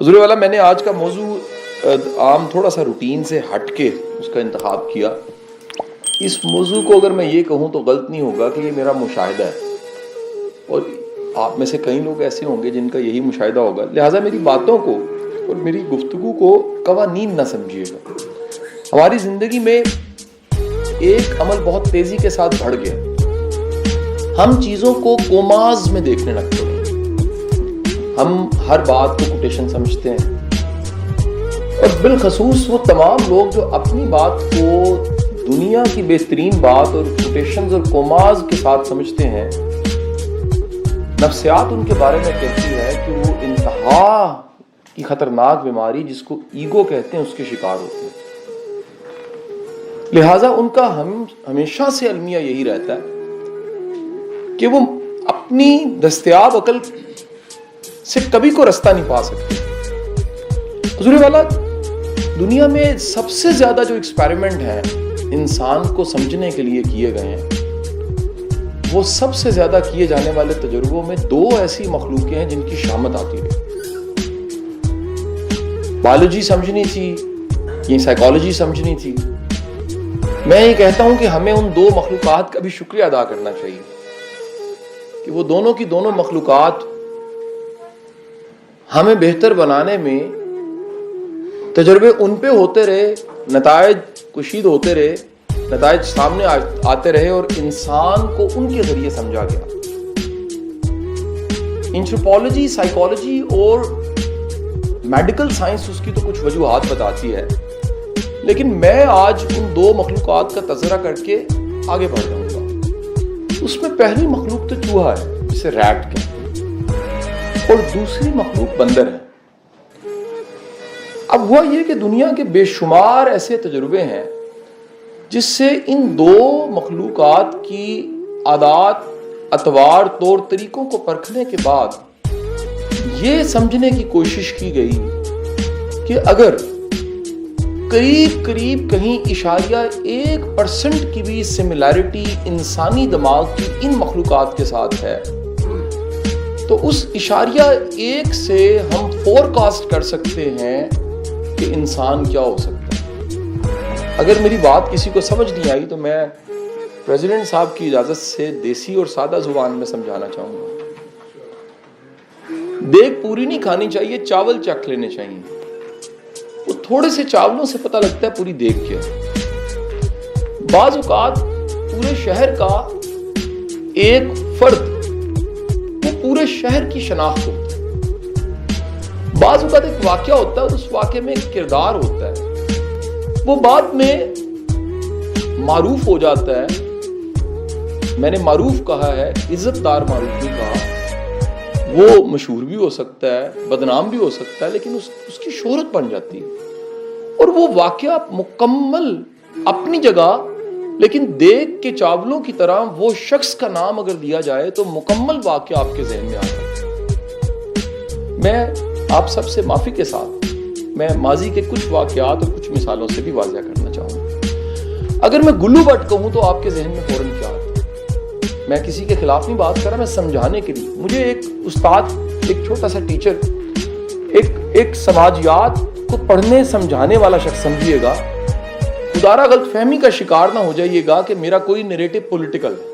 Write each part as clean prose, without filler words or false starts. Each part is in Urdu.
حضور والا میں نے آج کا موضوع عام تھوڑا سا روٹین سے ہٹ کے اس کا انتخاب کیا. اس موضوع کو اگر میں یہ کہوں تو غلط نہیں ہوگا کہ یہ میرا مشاہدہ ہے، اور آپ میں سے کئی لوگ ایسے ہوں گے جن کا یہی مشاہدہ ہوگا. لہٰذا میری باتوں کو اور میری گفتگو کو قوانین نہ سمجھیے گا. ہماری زندگی میں ایک عمل بہت تیزی کے ساتھ بڑھ گیا. ہم چیزوں کو کوماز میں دیکھنے لگتے ہیں. ہم ہر بات کو کوٹیشن سمجھتے ہیں، اور بالخصوص وہ تمام لوگ جو اپنی بات کو دنیا کی بہترین بات اور کوٹیشنز اور کوماز کے ساتھ سمجھتے ہیں. نفسیات ان کے بارے میں کہتی ہے کہ وہ انتہا کی خطرناک بیماری جس کو ایگو کہتے ہیں اس کے شکار ہوتے ہیں. لہٰذا ان کا ہمیشہ سے المیہ یہی رہتا ہے کہ وہ اپنی دستیاب عقل سے کبھی کو رستہ نہیں پا سکتے. حضور والا دنیا میں سب سے زیادہ جو ایکسپیریمنٹ ہیں انسان کو سمجھنے کے لیے کیے گئے ہیں، وہ سب سے زیادہ کیے جانے والے تجربوں میں دو ایسی مخلوقیں ہیں جن کی شامت آتی ہے. بایولوجی سمجھنی تھی، یہ سائیکالوجی سمجھنی تھی. میں یہ کہتا ہوں کہ ہمیں ان دو مخلوقات کا بھی شکریہ ادا کرنا چاہیے کہ وہ دونوں کی دونوں مخلوقات ہمیں بہتر بنانے میں تجربے ان پہ ہوتے رہے، نتائج کشید ہوتے رہے، نتائج سامنے آتے رہے، اور انسان کو ان کے ذریعے سمجھا گیا. اینتھروپولوجی، سائیکالوجی اور میڈیکل سائنس اس کی تو کچھ وجوہات بتاتی ہے، لیکن میں آج ان دو مخلوقات کا تذکرہ کر کے آگے بڑھ جاؤں گا. اس میں پہلی مخلوق تو چوہا ہے جسے ریٹ کہتے ہیں، اور دوسری مخلوق بندر ہے. اب ہوا یہ کہ دنیا کے بے شمار ایسے تجربے ہیں جس سے ان دو مخلوقات کی عادات، اطوار، طور طریقوں کو پرکھنے کے بعد یہ سمجھنے کی کوشش کی گئی کہ اگر قریب کہیں 0.1% کی بھی سملیرٹی انسانی دماغ کی ان مخلوقات کے ساتھ ہے تو اس 0.1 سے ہم فورکاسٹ کر سکتے ہیں کہ انسان کیا ہو سکتا ہے. اگر میری بات کسی کو سمجھ نہیں آئی تو میں پریزیڈنٹ صاحب کی اجازت سے دیسی اور سادہ زبان میں سمجھانا چاہوں گا. دیگ پوری نہیں کھانی چاہیے، چاول چکھ لینے چاہیے. وہ تھوڑے سے چاولوں سے پتہ لگتا ہے پوری دیگ کیا ہے. بعض اوقات پورے شہر کا ایک فرد وہ پورے شہر کی شناخت ہوتا ہے. بعض اوقات ایک واقعہ ہوتا ہے اور اس واقعے میں ایک کردار ہوتا ہے، وہ بعد میں معروف ہو جاتا ہے. میں نے معروف کہا ہے، عزت دار معروف نہیں کہا. وہ مشہور بھی ہو سکتا ہے، بدنام بھی ہو سکتا ہے، لیکن اس کی شہرت بن جاتی ہے. اور وہ واقعہ مکمل اپنی جگہ، لیکن دیگ کے چاولوں کی طرح وہ شخص کا نام اگر دیا جائے تو مکمل واقعہ آپ کے ذہن میں آ جائے. میں آپ سب سے معافی کے ساتھ میں ماضی کے کچھ واقعات اور کچھ مثالوں سے بھی واضح کرنا چاہوں گا. اگر میں گلو بٹ کہوں تو آپ کے ذہن میں فوراً کیا آتا ہے؟ میں کسی کے خلاف نہیں بات کر رہا، میں سمجھانے کے لیے. مجھے ایک استاد، ایک چھوٹا سا ٹیچر، ایک سماجیات کو پڑھنے سمجھانے والا شخص سمجھیے گا. خدارہ غلط فہمی کا شکار نہ ہو جائیے گا کہ میرا کوئی نیریٹو پولیٹیکل ہے.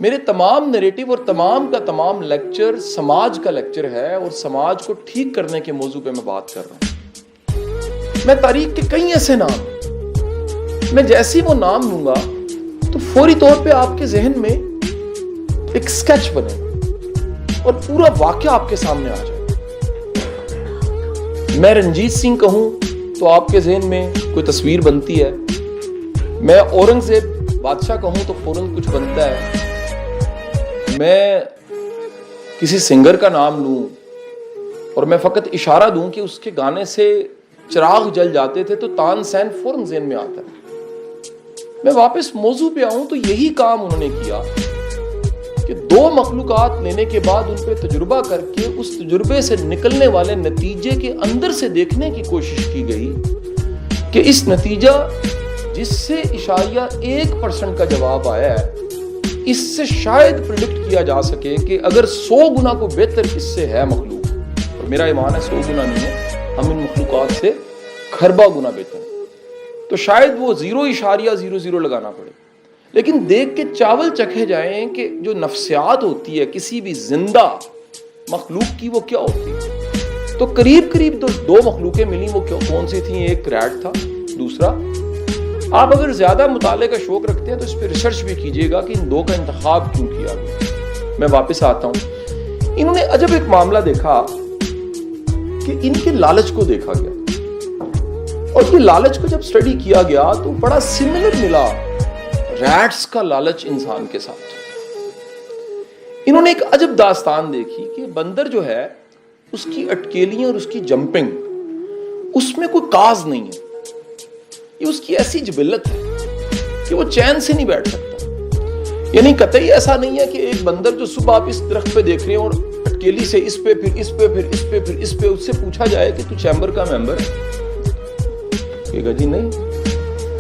میرے تمام نیریٹو اور تمام کا تمام لیکچر سماج کا لیکچر ہے، اور سماج کو ٹھیک کرنے کے موضوع پہ میں بات کر رہا ہوں. میں تاریخ کے کئی ایسے نام، میں جیسی وہ نام لوں گا تو فوری طور پہ آپ کے ذہن میں ایک سکیچ بنے اور پورا واقعہ آپ کے سامنے آ جائے. میں رنجیت سنگھ کہوں تو آپ کے ذہن میں کوئی تصویر بنتی ہے. میں اورنگزیب بادشاہ کہوں تو فوراً کچھ بنتا ہے. میں کسی سنگر کا نام لوں اور میں فقط اشارہ دوں کہ اس کے گانے سے چراغ جل جاتے تھے تو تان سین فوراً ذہن میں آتا ہے. میں واپس موضوع پہ آؤں تو یہی کام انہوں نے کیا کہ دو مخلوقات لینے کے بعد ان پہ تجربہ کر کے اس تجربے سے نکلنے والے نتیجے کے اندر سے دیکھنے کی کوشش کی گئی کہ اس نتیجہ جس سے 0.1% کا جواب آیا ہے، اس سے شاید پریڈکٹ کیا جا سکے کہ اگر 100 گنا کو بہتر اس سے ہے مخلوق، اور تو میرا ایمان ہے 100 گنا نہیں ہے، ہم ان مخلوقات سے کھربا گنا بہتر ہیں، تو شاید وہ 0.00 لگانا پڑے، لیکن دیکھ کے چاول چکھے جائیں کہ جو نفسیات ہوتی ہے کسی بھی زندہ مخلوق کی وہ کیا ہوتی ہے۔ تو قریب قریب دو مخلوقیں ملی، وہ کون سی تھیں؟ ایک ریٹ تھا، دوسرا، آپ اگر زیادہ مطالعے کا شوق رکھتے ہیں تو اس پہ ریسرچ بھی کیجئے گا کہ ان دو کا انتخاب کیوں کیا گیا۔ میں واپس آتا ہوں، انہوں نے عجب ایک معاملہ دیکھا کہ ان کے لالچ کو دیکھا گیا، اور یہ لالچ کو جب سٹڈی کیا گیا تو بڑا سملر ملا ریٹس کا لالچ انسان کے ساتھ۔ انہوں نے ایک عجب داستان دیکھی کہ بندر جو ہے اس کی اٹکیلیاں اور اس کی جمپنگ، اس میں کوئی کاز نہیں ہے، یہ اس کی ایسی جبلت ہے کہ وہ چین سے نہیں بیٹھ سکتا۔ یعنی قطعی ایسا نہیں ہے کہ ایک بندر جو صبح آپ اس درخت پہ دیکھ رہے ہیں اور اٹکیلی سے اس پہ پھر اس پہ پھر اس پہ پھر اس پہ، اس سے پوچھا جائے کہ تو چیمبر کا ممبر ہے، کہے گا جی نہیں۔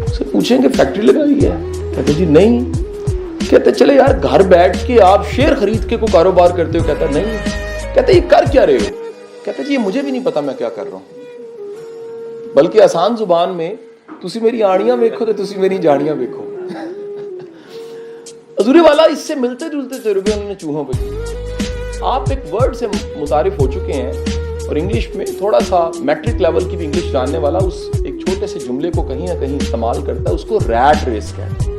اس سے پوچھیں کہ فیکٹری لگائی ہے، کہتے جی نہیں۔ کہتے چلے یار گھر بیٹھ کے آپ شیئر خرید کے کوئی کاروبار کرتے ہو، کہتا نہیں۔ کہتے یہ کر کیا رہے ہو؟ کہتے جی یہ مجھے بھی نہیں پتا میں کیا کر رہا ہوں، بلکہ آسان زبان میں تسی میری آڑیاں ویکھو تو تسی میری جاڑیاں ویکھو۔ حضور والا اس سے ملتے جلتے تجربے انہوں نے چوہوں پہ کیے۔ آپ ایک ورڈ سے متعارف ہو چکے ہیں، اور انگلش میں تھوڑا سا میٹرک لیول کی بھی انگلش جاننے والا اس ایک چھوٹے سے جملے کو کہیں نہ کہیں استعمال کرتا ہے، اس کو ریٹ ریس کہتے ہیں۔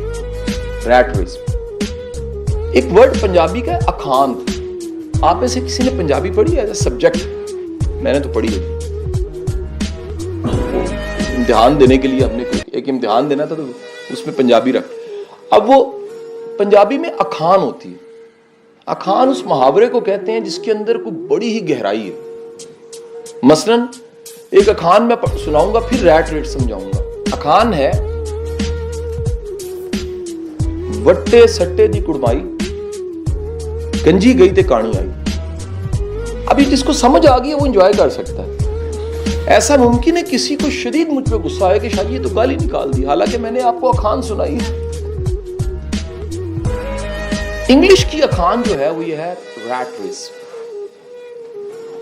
ریٹ ریس ایک ورڈ پنجابی کا ہے اخان۔ آپ میں سے کسی نے پنجابی پڑھی ایز اے سبجیکٹ؟ میں نے تو پڑھی ہے، امتحان دینے کے لیے ہم نے ایک امتحان دینا تھا تو اس میں پنجابی رکھ۔ اب وہ پنجابی میں اخان ہوتی ہے، اخان اس محاورے کو کہتے ہیں جس کے اندر کوئی بڑی ہی گہرائی ہے۔ مثلا ایک اخان میں سناؤں گا پھر ریٹ ریٹ سمجھاؤں گا۔ اخان ہے وٹے سٹے دی کڑمائی، گنجی گئی تے کانی آئی۔ ابھی جس کو سمجھ آ گئی وہ انجوائے کر سکتا ہے۔ ایسا ممکن ہے کسی کو شدید مجھ پہ غصہ آئے کہ شاید یہ تو گالی نکال دی، حالانکہ میں نے آپ کو اخان سنائی ہے۔ انگلش کی اخان جو ہے وہ یہ ہے ریٹ ریس،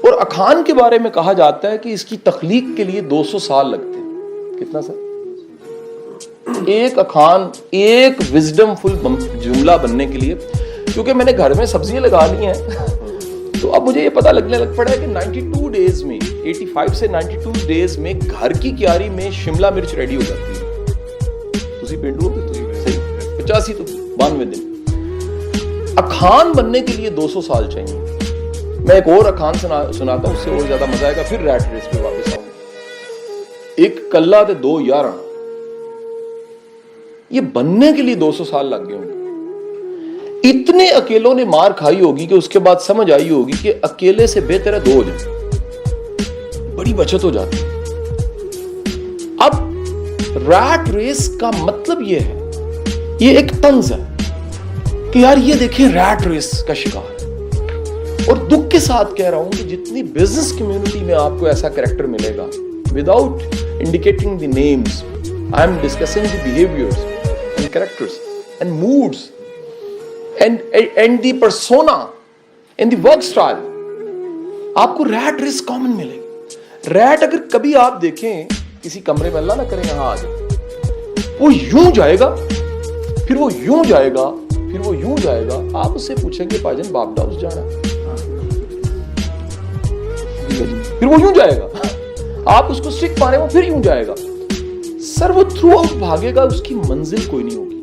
اور اخان کے بارے میں کہا جاتا ہے کہ اس کی تخلیق کے لیے 200 سال لگتے ہیں۔ کتنا سر؟ ایک اخان، ایک وزڈم فل جملہ بننے کے لیے، کیونکہ میں نے گھر میں سبزیاں لگا لی ہیں تو اب مجھے یہ پتا لگنے لگ پڑا ہے کہ 92 ڈیز میں، 85 سے 92 ڈیز میں گھر کی کیاری میں شملہ مرچ ریڈی ہو جاتی ہے۔ تسی پینڈو ہو کہ صحیح 85 تو 92 دن۔ اخان بننے کے لیے 200 سال چاہیے۔ میں ایک اور اخان سناتا ہوں، اس سے اور زیادہ مزہ آئے گا، پھر ریٹ ریس پہ واپس آؤں۔ ایک کلا تے 2 یاراں، یہ بننے کے لیے 200 سال لگ گئے ہوں گے۔ اتنے اکیلوں نے مار کھائی ہوگی کہ اس کے بعد سمجھ آئی ہوگی کہ اکیلے سے بہتر ہے 2 ہو جائیں، بڑی بچت ہو جاتی ہے۔ اب ریٹ ریس کا مطلب یہ ہے، یہ ایک طنز ہے کہ یار یہ دیکھیں ریٹ ریس کا شکار ہے۔ اور دکھ کے ساتھ کہہ رہا ہوں کہ جتنی بزنس کمیونٹی میں آپ کو ایسا کریکٹر ملے گا، without indicating the names, I am discussing the behaviors and characters and moods and the persona and the work style، آپ کو ریٹ ریس کامن ملے گی۔ ریٹ اگر کبھی آپ دیکھیں کسی کمرے میں، اللہ نہ کرے یہاں آ جائے، وہ یوں جائے گا، پھر وہ یوں جائے گا، پھر وہ یوں جائے گا۔ آپ اس سے پوچھیں گے بھائی جان باپ ڈاؤس جانا ہے، پھر وہ یوں جائے گا۔ آپ اس کو سٹک مارے، وہ پھر یوں جائے گا۔ سر وہ تھرو آؤٹ بھاگے گا، اس کی منزل کوئی نہیں ہوگی۔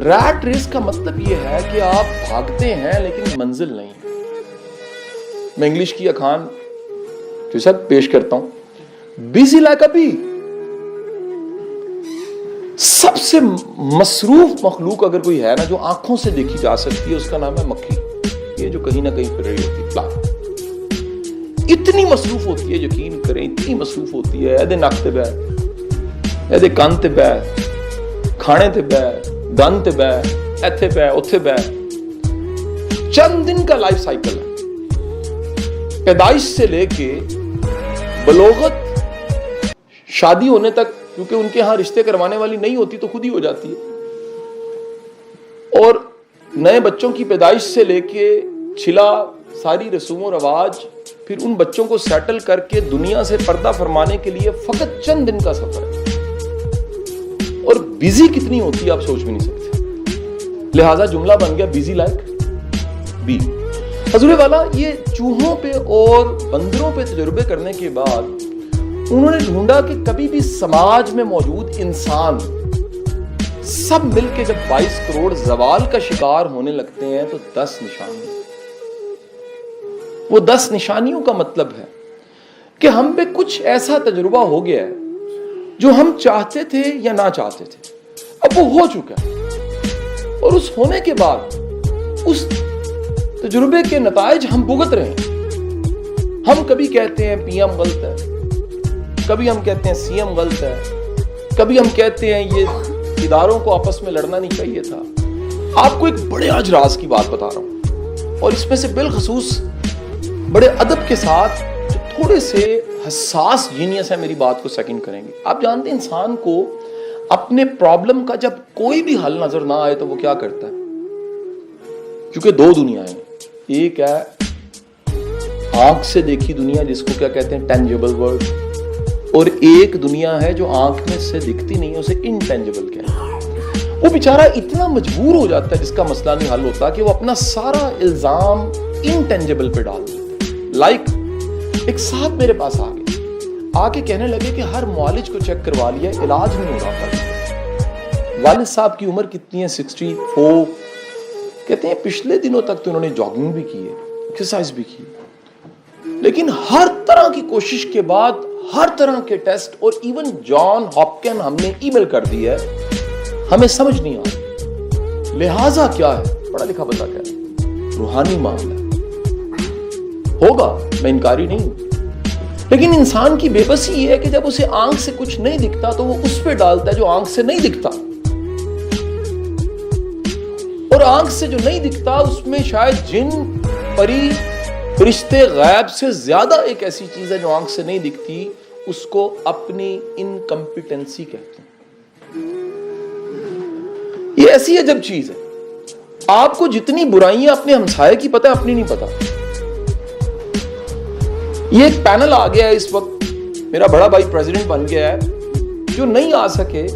ریٹ ریس کا مطلب یہ ہے کہ آپ بھاگتے ہیں لیکن منزل نہیں ہے۔ میں انگلش کی اخان جو سب پیش کرتا ہوں، بیزی لائک اے بی۔ سب سے مصروف مخلوق اگر کوئی ہے نا جو آنکھوں سے دیکھی جا سکتی ہے، اس کا نام ہے مکھی۔ یہ جو کہیں نہ کہیں پھر رہی ہوتی ہے، فلائی، اتنی مصروف ہوتی ہے، یقین کریں اتنی مصروف ہوتی ہے۔ ایدے نک تے بہ، ایدے کان تے بہ، کھانے تے بہ، دن تے بہ، ایتھے بہ، اوتھے بہ۔ چند دن کا لائف سائیکل ہے، پیدائش سے لے کے بلوغت، شادی ہونے تک، کیونکہ ان کے ہاں رشتے کروانے والی نہیں ہوتی تو خود ہی ہو جاتی ہے، اور نئے بچوں کی پیدائش سے لے کے چھلا، ساری رسوم و رواج، پھر ان بچوں کو سیٹل کر کے دنیا سے پردہ فرمانے کے لیے فقط چند دن کا سفر ہے، اور بیزی کتنی ہوتی ہے آپ سوچ بھی نہیں سکتے. لہٰذا جملہ بن گیا بیزی لائک بی. حضور والا یہ چوہوں پہ اور بندروں پہ تجربے کرنے کے بعد انہوں نے ڈھونڈا کہ کبھی بھی سماج میں موجود انسان سب مل کے جب 22 کروڑ زوال کا شکار ہونے لگتے ہیں تو 10 نشانی. وہ 10 نشانیوں کا مطلب ہے کہ ہم پہ کچھ ایسا تجربہ ہو گیا ہے جو ہم چاہتے تھے یا نہ چاہتے تھے، اب وہ ہو چکا ہے، اور اس ہونے کے بعد اس تجربے کے نتائج ہم بھگت رہے ہیں. ہم کبھی کہتے ہیں پی ایم غلط ہے، کبھی ہم کہتے ہیں سی ایم غلط ہے، کبھی ہم کہتے ہیں یہ اداروں کو آپس میں لڑنا نہیں چاہیے تھا. آپ کو ایک بڑے آج راز کی بات بتا رہا ہوں، اور اس میں سے بالخصوص بڑے ادب کے ساتھ جو تھوڑے سے حساس جینیس ہے میری بات کو سیکنڈ کریں گے. آپ جانتے ہیں انسان کو اپنے پرابلم کا جب کوئی بھی حل نظر نہ آئے تو وہ کیا کرتا ہے؟ کیونکہ دو دنیا ہیں، ایک ہے آنکھ سے دیکھی دنیا جس کو کیا کہتے ہیں ٹینجیبل ورلڈ، اور ایک دنیا ہے جو آنکھ میں سے دکھتی نہیں ہے، اسے انٹینجیبل کہتے ہیں. وہ بیچارہ اتنا مجبور ہو جاتا ہے جس کا مسئلہ نہیں حل ہوتا کہ وہ اپنا سارا الزام انٹینجیبل پہ ڈال دیتا ہے. لائک ایک صاحب میرے پاس آ کے کہنے لگے کہ ہر معالج کو چیک کروا لیا، علاج نہیں ہو رہا تھا. والد صاحب کی عمر کتنی ہے؟ 64. کہتے ہیں پچھلے دنوں تک تو انہوں نے جاگنگ بھی کی ہے، ایکسرسائز بھی کی، لیکن ہر طرح کی کوشش کے بعد ہر طرح کے ٹیسٹ اور ایون جان ہاپکن ہم نے ای میل کر دی ہے، ہمیں سمجھ نہیں آ رہا. لہٰذا کیا ہے؟ پڑھا لکھا بندہ کہہ رہا ہے روحانی معاملہ ہوگا، میں انکاری نہیں ہوں، لیکن انسان کی بے بسی یہ ہے کہ جب اسے آنکھ سے کچھ نہیں دکھتا تو وہ اس پہ ڈالتا ہے جو آنکھ سے نہیں دکھتا، اور آنکھ سے جو نہیں دکھتا اس میں شاید جن پری فرشتے غیب سے زیادہ ایک ایسی چیز ہے جو آنکھ سے نہیں دکھتی، اس کو اپنی انکمپیٹنسی کہتے ہیں. یہ ایسی عجب چیز ہے، آپ کو جتنی برائیاں اپنے ہمسائے کی پتہ ہے، اپنی نہیں پتہ. یہ ایک پینل آ گیا ہے اس وقت، میرا بڑا بھائی پریزیڈنٹ بن گیا ہے، جو نہیں آ سکے